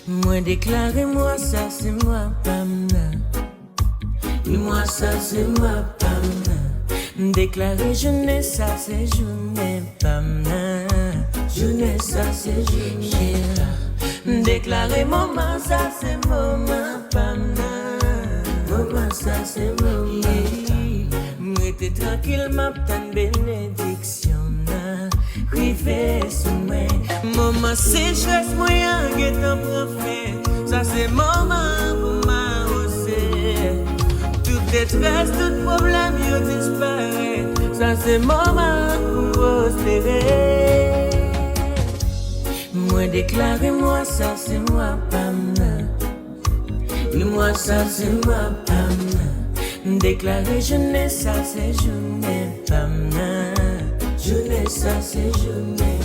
Moi déclaré moi ça c'est moi Pamna. Et moi ça c'est moi Pamna. Déclaré jeunesse ça c'est journée Pamna. Jeunesse ça c'est journée. Déclaré maman ça c'est maman Pamna. Maman ça c'est maman. Moi t'es tranquille ma petite bénédiction. Rivé sous moi. Maman c'est stress moyen que t'en profites. Ça c'est maman pour m'arroser. Tout détresse, tout problème yo disparaît. Ça c'est maman pour prospérer. Moi déclaré moi ça c'est moi Pamna. Et moi ça c'est moi Pamna. Déclaré jeunesse ça c'est journée Pamna. Jeunesse ça c'est jeunesse.